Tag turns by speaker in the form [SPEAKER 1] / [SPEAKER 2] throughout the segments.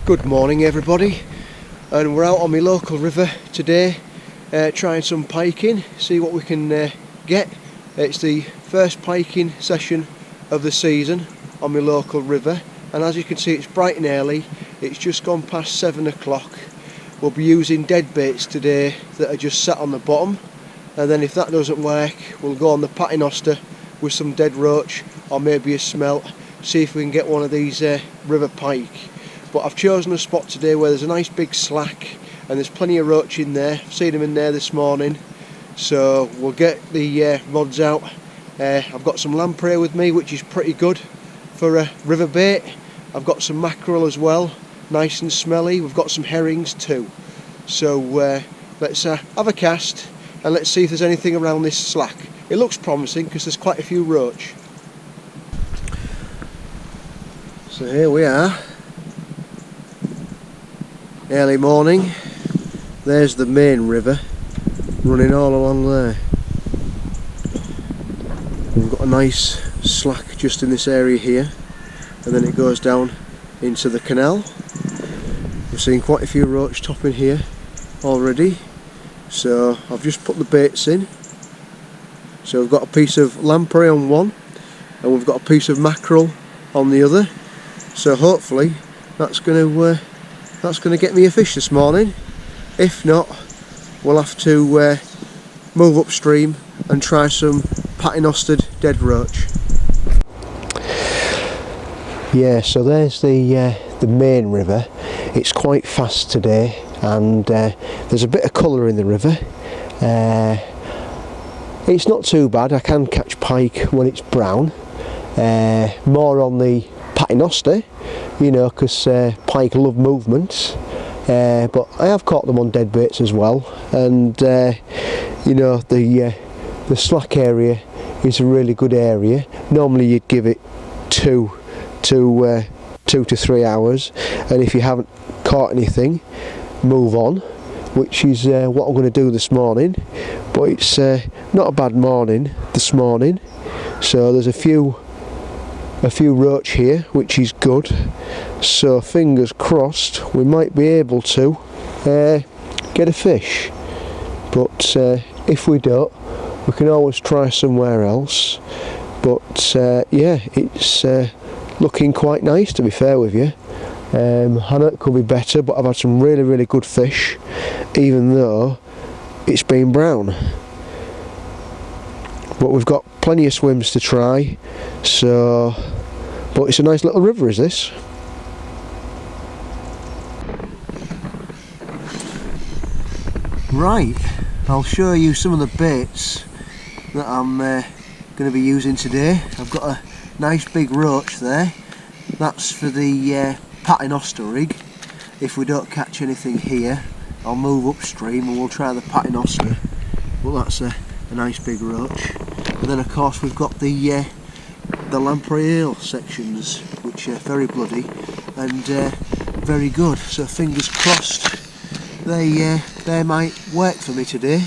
[SPEAKER 1] Good morning everybody, and we're out on my local river today trying some piking, see what we can get. It's the first piking session of the season on my local river, and as you can see it's bright and early. It's just gone past 7 o'clock. We'll be using dead baits today that are just sat on the bottom, and then if that doesn't work we'll go on the paternoster with some dead roach or maybe a smelt, see if we can get one of these river pike. But I've chosen a spot today where there's a nice big slack and there's plenty of roach in there. I've seen them in there this morning, so we'll get the rods out. I've got some lamprey with me, which is pretty good for a river bait. I've got some mackerel as well, nice and smelly. We've got some herrings too. So let's have a cast and let's see if there's anything around this slack. It looks promising because there's quite a few roach. So here we are. Early morning. There's the main river running all along there. We've got a nice slack just in this area here, and then it goes down into the canal. We've seen quite a few roach topping here already, so I've just put the baits in. So we've got a piece of lamprey on one and we've got a piece of mackerel on the other, so hopefully that's going to get me a fish this morning. If not, we'll have to move upstream and try some paternostered dead roach. Yeah, so there's the main river. It's quite fast today, and there's a bit of colour in the river. It's not too bad. I can catch pike when it's brown. More on the paternoster, you know, because pike love movement, but I have caught them on dead baits as well, and you know, the slack area is a really good area. Normally you'd give it 2 to 3 hours, and if you haven't caught anything, move on, which is what I'm going to do this morning. But it's not a bad morning this morning, so there's a few roach here, which is good, so fingers crossed we might be able to get a fish. But if we don't, we can always try somewhere else. But yeah, it's looking quite nice, to be fair with you. I know it could be better, but I've had some really good fish, even though it's been brown. But we've got plenty of swims to try, so, but it's a nice little river, is this. Right, I'll show you some of the baits that I'm going to be using today. I've got a nice big roach there. That's for the paternoster rig. If we don't catch anything here, I'll move upstream and we'll try the paternoster. Well, that's a nice big roach. And then of course we've got the lamprey eel sections, which are very bloody and very good. So fingers crossed they might work for me today.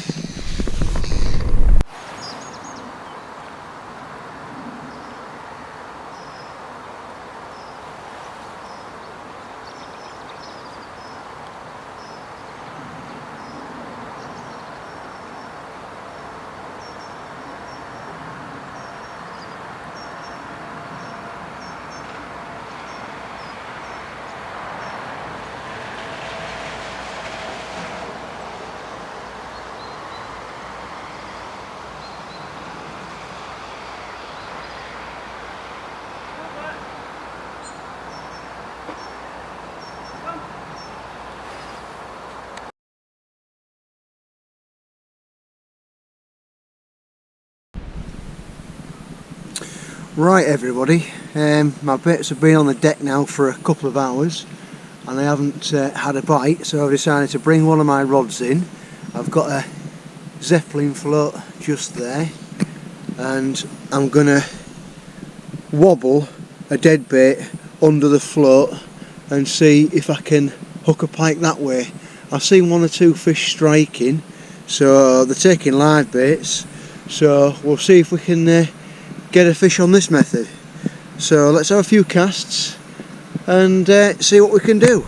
[SPEAKER 1] Right everybody, my baits have been on the deck now for a couple of hours and I haven't had a bite, so I've decided to bring one of my rods in. I've got a Zeppelin float just there, and I'm going to wobble a dead bait under the float and see if I can hook a pike that way. I've seen 1 or 2 fish striking, so they're taking live baits, so we'll see if we can get a fish on this method. So let's have a few casts and see what we can do.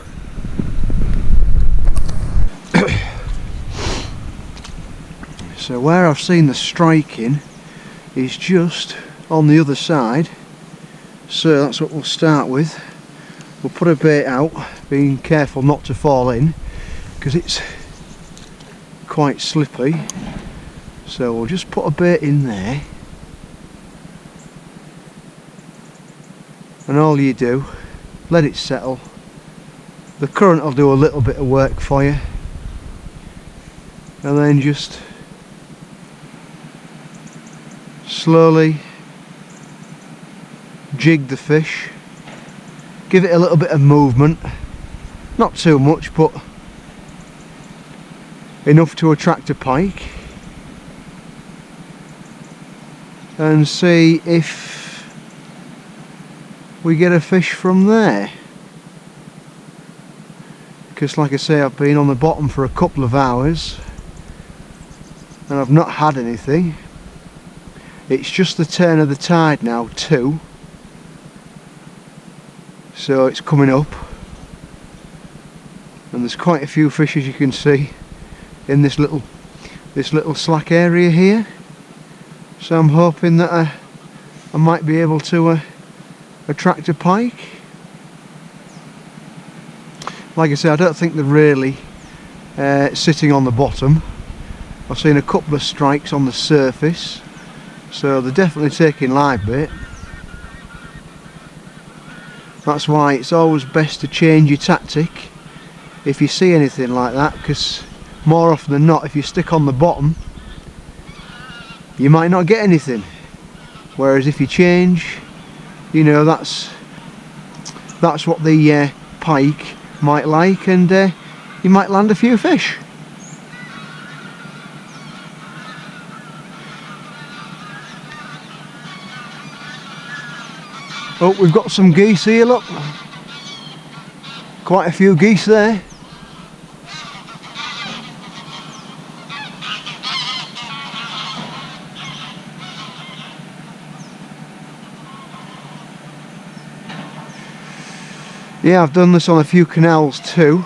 [SPEAKER 1] So where I've seen the striking is just on the other side, so that's what we'll start with. We'll put a bait out, being careful not to fall in because it's quite slippy. So we'll just put a bait in there, and all you do, let it settle. The current will do a little bit of work for you, and then just slowly jig the fish, give it a little bit of movement, not too much but enough to attract a pike, and see if we get a fish from there. Because like I say, I've been on the bottom for a couple of hours and I've not had anything. It's just the turn of the tide now too, so it's coming up, and there's quite a few fish, as you can see, in this little slack area here. So I'm hoping that I might be able to attract a pike. Like I say, I don't think they're really sitting on the bottom. I've seen a couple of strikes on the surface, so they're definitely taking live bait. That's why it's always best to change your tactic if you see anything like that, because more often than not, if you stick on the bottom, you might not get anything. Whereas if you change, you know, that's what the pike might like, and you might land a few fish. Oh, we've got some geese here, look. Quite a few geese there. Yeah, I've done this on a few canals too,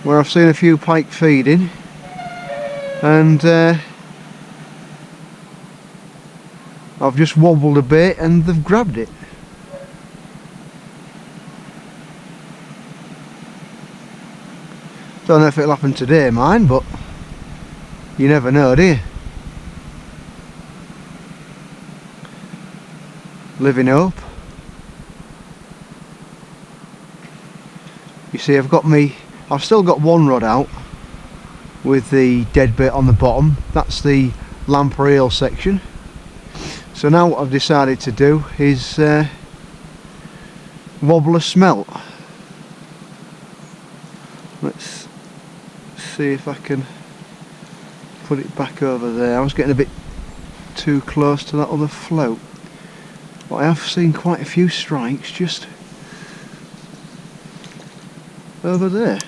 [SPEAKER 1] where I've seen a few pike feeding, and I've just wobbled a bit and they've grabbed it. Don't know if it'll happen today, mine, but you never know, do you? Living hope. You see, I've still got one rod out with the dead bait on the bottom. That's the lamprey eel section. So now what I've decided to do is wobble a smelt. Let's see if I can put it back over there. I was getting a bit too close to that other float, but I have seen quite a few strikes just over there.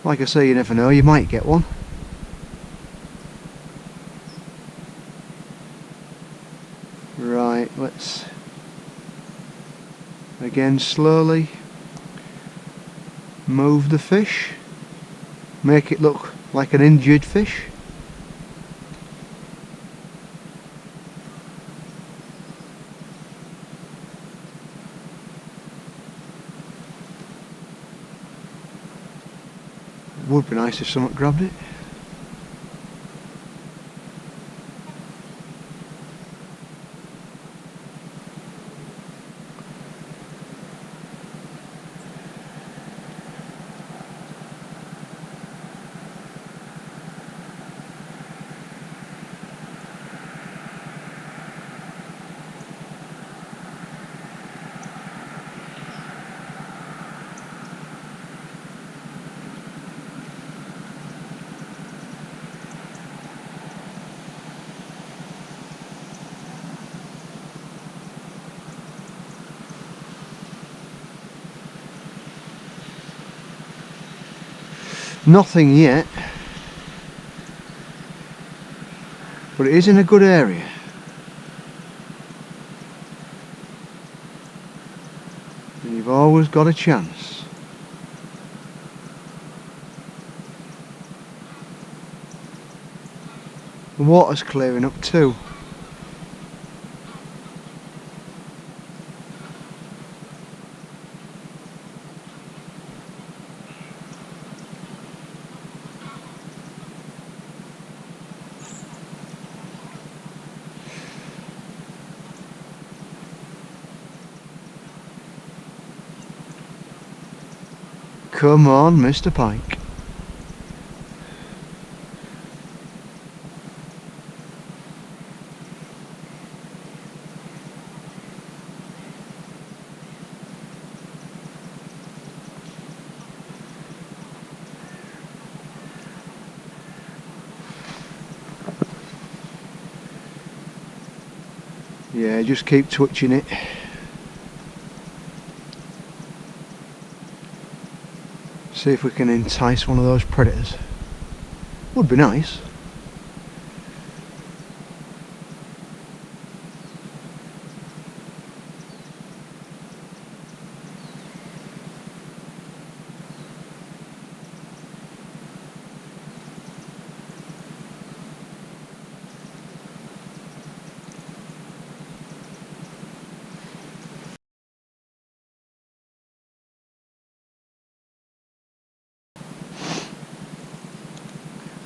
[SPEAKER 1] Like I say, you never know, you might get one. Right, let's again slowly move the fish, make it look like an injured fish. Would be nice if someone grabbed it. Nothing yet, but it is in a good area. And you've always got a chance. The water's clearing up too. Come on, Mr. Pike. Yeah, just keep twitching it. See if we can entice one of those predators. Would be nice.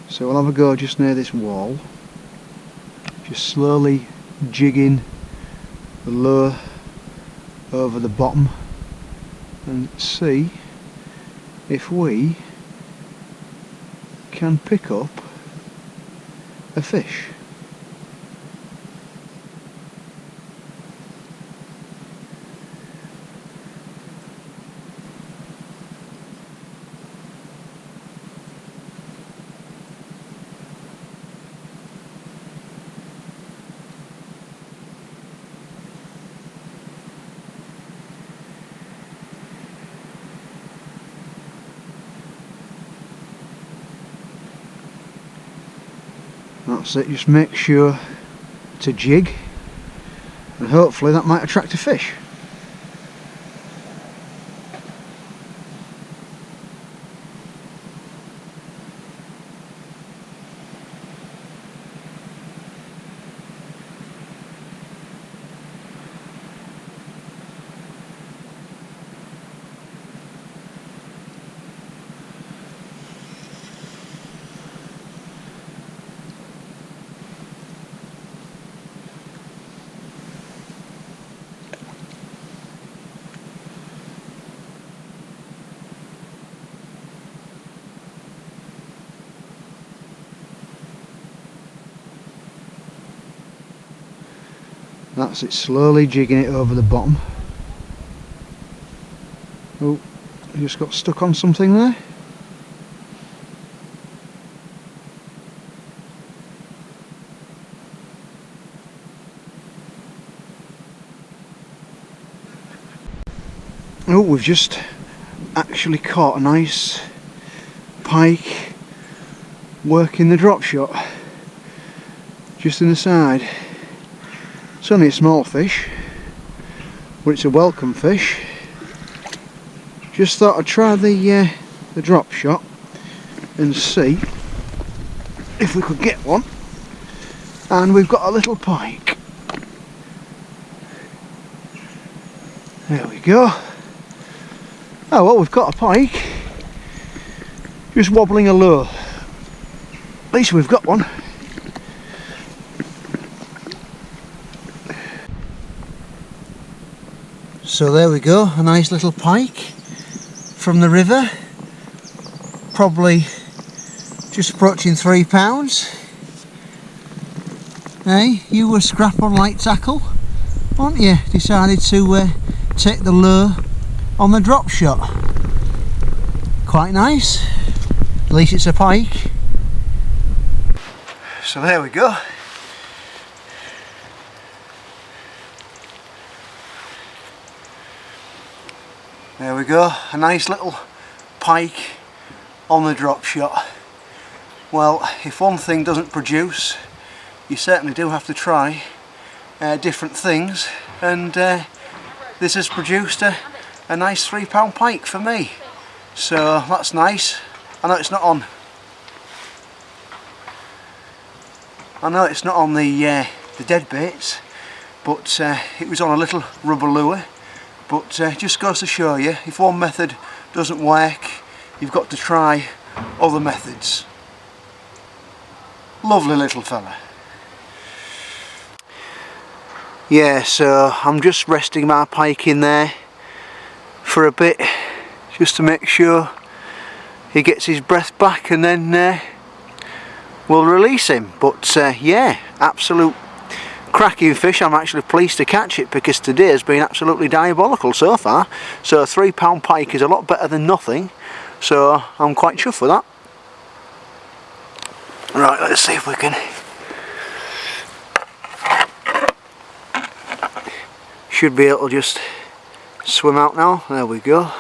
[SPEAKER 1] So we'll have a go just near this wall, just slowly jigging the lure over the bottom and see if we can pick up a fish. That's it, just make sure to jig and hopefully that might attract a fish. That's it, slowly jigging it over the bottom. Oh, I just got stuck on something there. Oh, we've just actually caught a nice pike working the drop shot just in the side. It's only a small fish, but it's a welcome fish. Just thought I'd try the drop shot and see if we could get one. And we've got a little pike. There we go. Oh well, we've got a pike. Just wobbling a lure. At least we've got one. So there we go, a nice little pike from the river, probably just approaching £3. Hey, you were scrap on light tackle, aren't you? Decided to take the lure on the drop shot. Quite nice, at least it's a pike. So there we go. There we go, a nice little pike on the drop shot. Well, if one thing doesn't produce, you certainly do have to try different things, and this has produced a
[SPEAKER 2] a nice £3 pike for me. So that's nice. I know it's not on the dead baits, but it was on a little rubber lure. But just goes to show you, if one method doesn't work, you've got to try other methods. Lovely little fella. Yeah, so I'm just resting my pike in there for a bit, just to make sure he gets his breath back, and then we'll release him. But yeah, absolute cracking fish. I'm actually pleased to catch it, because today has been absolutely diabolical so far. So a £3 pike is a lot better than nothing, so I'm quite chuffed with that. Right, let's see if we can... Should be able to just swim out now. There we go.